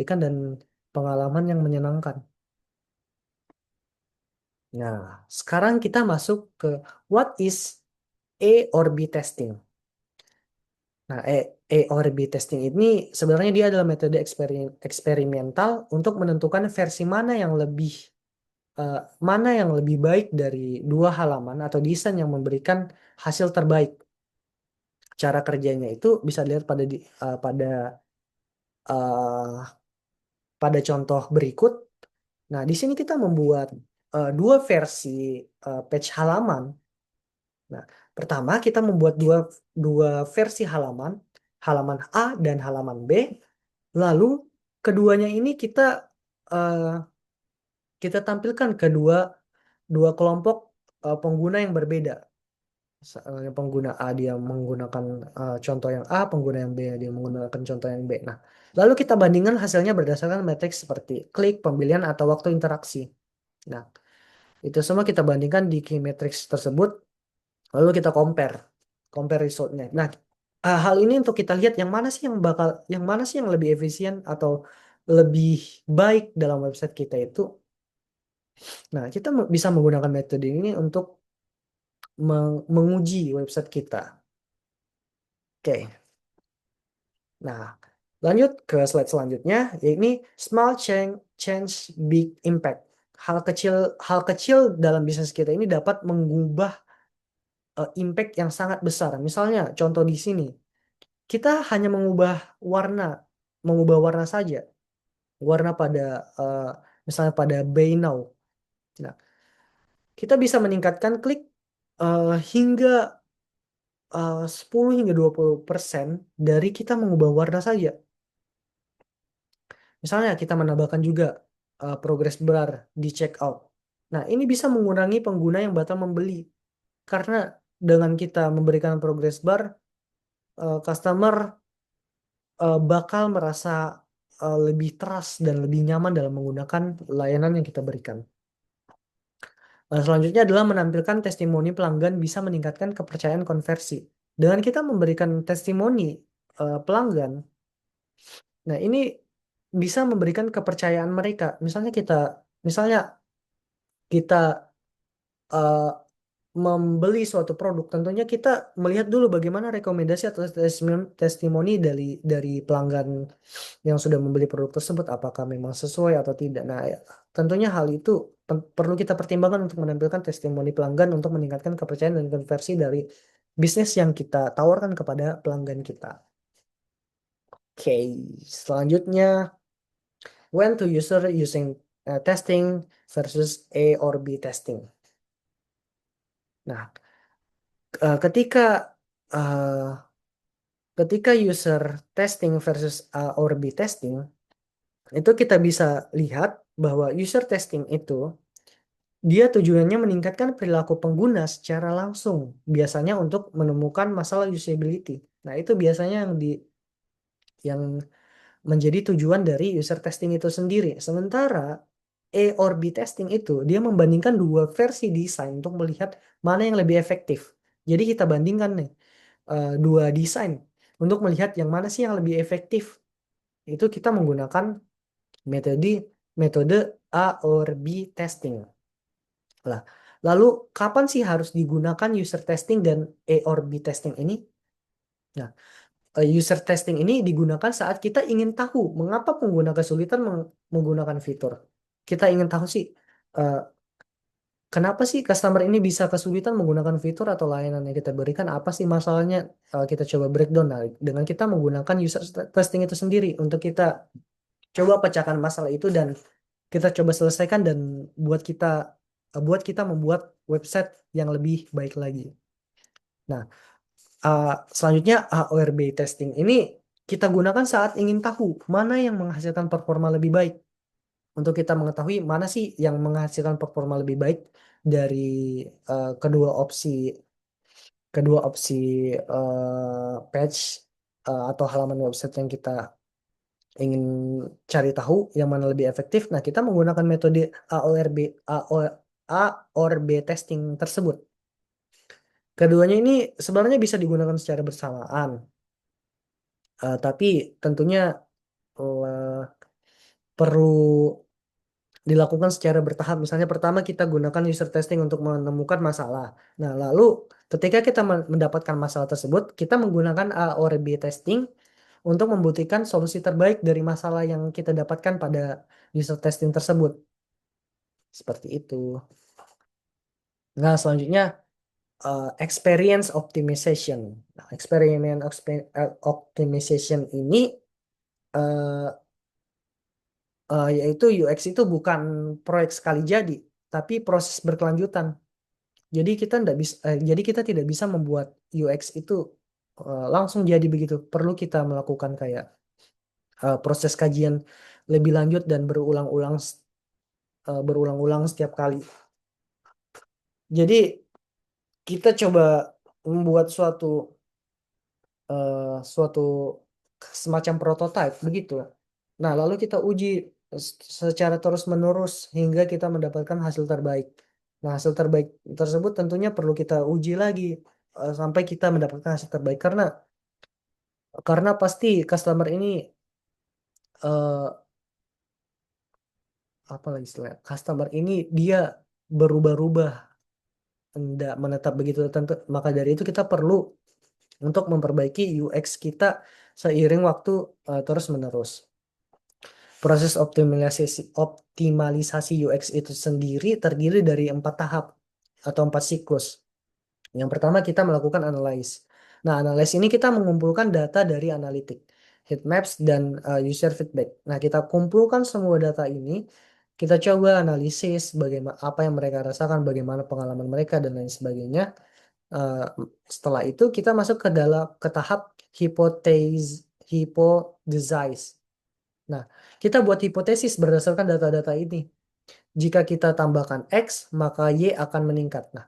dan pengalaman yang menyenangkan. Nah, sekarang kita masuk ke what is A or B testing. Nah, A or B testing ini sebenarnya dia adalah metode eksperimental untuk menentukan versi eh, mana yang lebih baik dari dua halaman atau desain yang memberikan hasil terbaik. Cara kerjanya itu bisa dilihat eh, pada contoh berikut. Nah, di sini kita membuat dua versi page halaman. Nah, pertama kita membuat dua versi halaman, halaman A dan halaman B. Lalu keduanya ini eh, kita tampilkan ke dua kelompok pengguna yang berbeda. Pengguna A dia menggunakan contoh yang A, pengguna yang B dia menggunakan contoh yang B. Nah, lalu kita bandingkan hasilnya berdasarkan matriks seperti klik, pembelian, atau waktu interaksi. Nah, itu semua kita bandingkan di key matrix tersebut, lalu kita compare resultnya. Nah, hal ini untuk kita lihat yang mana sih yang lebih efisien atau lebih baik dalam website kita itu. Nah, kita bisa menggunakan metode ini untuk menguji website kita. Oke. Nah, lanjut ke slide selanjutnya, yakni small change big impact. Hal kecil dalam bisnis kita ini dapat mengubah impact yang sangat besar. Misalnya, contoh di sini, kita hanya warna, mengubah warna saja, warna eh, misalnya pada Buy Now. Nah, kita bisa meningkatkan klik hingga 10 hingga 20% dari kita mengubah warna saja. Misalnya kita menambahkan juga progress bar di checkout. Nah, ini bisa mengurangi pengguna yang batal membeli karena dengan kita memberikan progress bar, customer bakal merasa lebih trust dan lebih nyaman dalam menggunakan layanan yang kita berikan. Selanjutnya adalah menampilkan testimoni pelanggan bisa meningkatkan kepercayaan konversi. Dengan kita memberikan testimoni pelanggan, nah ini bisa memberikan kepercayaan mereka. Misalnya kita eh, membeli suatu produk, tentunya kita melihat dulu bagaimana rekomendasi atau testimoni dari pelanggan yang sudah membeli produk tersebut, apakah memang sesuai atau tidak. Nah, tentunya hal itu perlu kita pertimbangkan untuk menampilkan testimoni pelanggan untuk meningkatkan kepercayaan dan konversi dari bisnis yang kita tawarkan kepada pelanggan kita. Oke, selanjutnya when to user using testing versus A or B testing. Nah, eh, ketika eh, ketika user testing versus A or B testing, itu kita bisa lihat bahwa user testing itu dia tujuannya meningkatkan perilaku pengguna secara langsung, biasanya untuk menemukan masalah usability. Nah, itu biasanya yang menjadi tujuan dari user testing itu sendiri. Sementara A or B testing itu dia membandingkan dua versi desain untuk melihat mana yang lebih efektif. Jadi kita bandingkan nih dua desain untuk melihat yang mana sih yang lebih efektif. Itu kita menggunakan metode metode A or B testing. Lah, lalu kapan sih harus digunakan user testing dan A or B testing ini? Nah, user testing ini digunakan saat kita ingin tahu mengapa pengguna kesulitan menggunakan fitur. Kita ingin tahu sih eh, kenapa sih customer ini bisa kesulitan menggunakan fitur atau layanan yang kita berikan, apa sih masalahnya. Kita coba breakdown. Nah, dengan kita menggunakan user testing itu sendiri untuk kita coba pecahkan masalah itu dan kita coba selesaikan dan buat kita membuat website yang lebih baik lagi. Nah, uh, selanjutnya AORB testing ini kita gunakan saat ingin tahu mana yang menghasilkan performa lebih baik. Untuk kita mengetahui mana sih yang menghasilkan performa lebih baik dari uh, kedua opsi kedua opsi page atau halaman website yang kita ingin cari tahu yang mana lebih efektif. Nah, kita menggunakan metode AORB AO, A or B testing tersebut. Keduanya ini sebenarnya bisa digunakan secara bersamaan. Tapi tentunya eh, perlu dilakukan secara bertahap. Misalnya pertama kita gunakan user testing untuk menemukan masalah. Nah, lalu ketika kita mendapatkan masalah tersebut, kita menggunakan A or B testing untuk membuktikan solusi terbaik dari masalah yang kita dapatkan pada user testing tersebut. Seperti itu. Nah, selanjutnya experience optimization. Nah, optimization ini eh, yaitu UX itu bukan proyek sekali jadi, tapi proses berkelanjutan. Jadi kita tidak bisa membuat UX itu langsung jadi begitu. Perlu kita melakukan kayak proses kajian lebih lanjut dan berulang-ulang setiap kali. Jadi kita coba membuat eh, suatu semacam prototipe begitu. Nah, lalu kita uji secara terus-menerus hingga kita mendapatkan hasil terbaik. Nah, hasil terbaik tersebut tentunya perlu kita uji lagi sampai kita mendapatkan hasil terbaik karena pasti customer ini eh, apa lagi istilahnya? Customer ini dia berubah-ubah, tidak menetap begitu tentu. Maka dari itu kita perlu untuk memperbaiki UX kita seiring waktu terus-menerus. Proses optimalisasi UX itu sendiri terdiri dari 4 tahap atau 4 siklus. Yang pertama kita melakukan analyze. Nah, analyze ini kita mengumpulkan data dari analitik, heat maps, dan user feedback. Nah, kita kumpulkan semua data ini, kita coba analisis bagaimana apa yang mereka rasakan, bagaimana pengalaman mereka, dan lain sebagainya. Eh, Setelah itu kita masuk ke tahap hypothesize. Nah, kita buat hipotesis berdasarkan data-data ini. Jika kita tambahkan X, maka Y akan meningkat. Nah,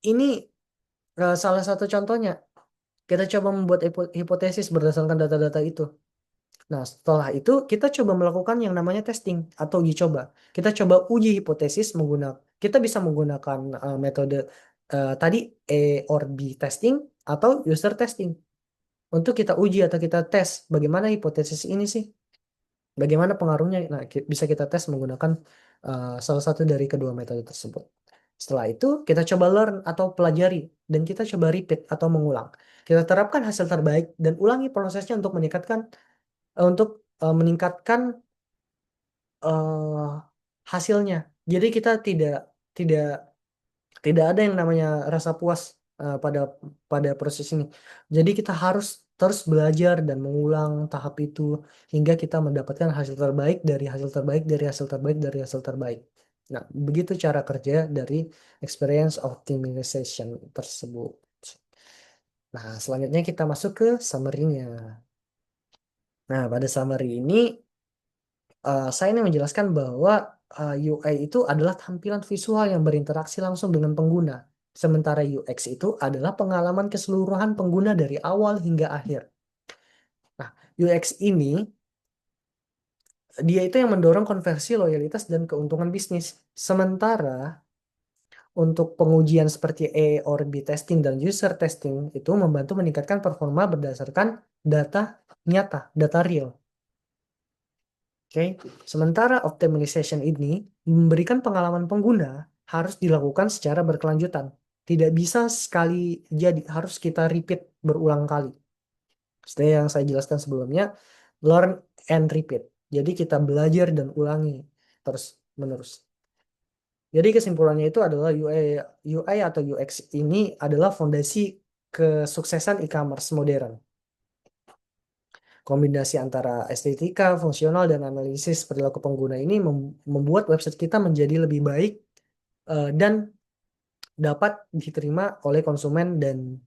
ini salah satu contohnya. Kita coba membuat hipotesis berdasarkan data-data itu. Nah, setelah itu kita coba melakukan yang namanya testing atau uji coba. Kita coba uji hipotesis kita bisa menggunakan metode tadi A or B testing atau user testing untuk kita uji atau kita tes bagaimana hipotesis ini sih. Bagaimana pengaruhnya? Nah, bisa kita tes menggunakan salah satu dari kedua metode tersebut. Setelah itu, kita coba learn atau pelajari, dan kita coba repeat atau mengulang. Kita terapkan hasil terbaik dan ulangi prosesnya untuk meningkatkan eh, hasilnya. Jadi kita tidak tidak ada yang namanya rasa puas pada proses ini. Jadi kita harus terus belajar dan mengulang tahap itu hingga kita mendapatkan hasil terbaik dari hasil terbaik dari hasil terbaik dari hasil terbaik. Nah, begitu cara kerja dari experience optimization tersebut. Nah, selanjutnya kita masuk ke summary-nya. Nah, pada summary ini saya ingin menjelaskan bahwa UI itu adalah tampilan visual yang berinteraksi langsung dengan pengguna. Sementara UX itu adalah pengalaman keseluruhan pengguna dari awal hingga akhir. Nah, UX ini dia itu yang mendorong konversi, loyalitas, dan keuntungan bisnis. Sementara untuk pengujian seperti A or B testing dan user testing itu membantu meningkatkan performa berdasarkan data nyata, data real. Oke, sementara optimization ini memberikan pengalaman pengguna harus dilakukan secara berkelanjutan. Tidak bisa sekali jadi, harus kita repeat berulang kali. Seperti yang saya jelaskan sebelumnya, learn and repeat. Jadi kita belajar dan ulangi terus menerus. Jadi kesimpulannya itu adalah UI atau UX ini adalah fondasi kesuksesan e-commerce modern. Kombinasi antara estetika, fungsional, dan analisis perilaku pengguna ini membuat website kita menjadi lebih baik dan dapat diterima oleh konsumen dan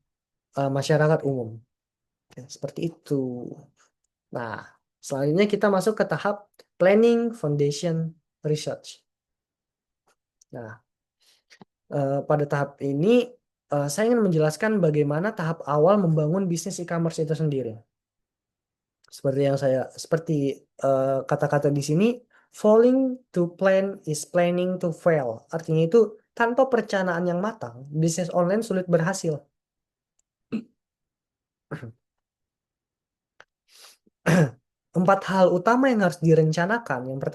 masyarakat umum. Ya, seperti itu. Nah, selanjutnya kita masuk ke tahap planning, foundation, research. Nah, pada tahap ini saya ingin menjelaskan bagaimana tahap awal membangun bisnis e-commerce itu sendiri. Seperti kata-kata di sini, falling to plan is planning to fail. Artinya itu tanpa perencanaan yang matang, bisnis online sulit berhasil. 4 hal utama yang harus direncanakan. Yang pertama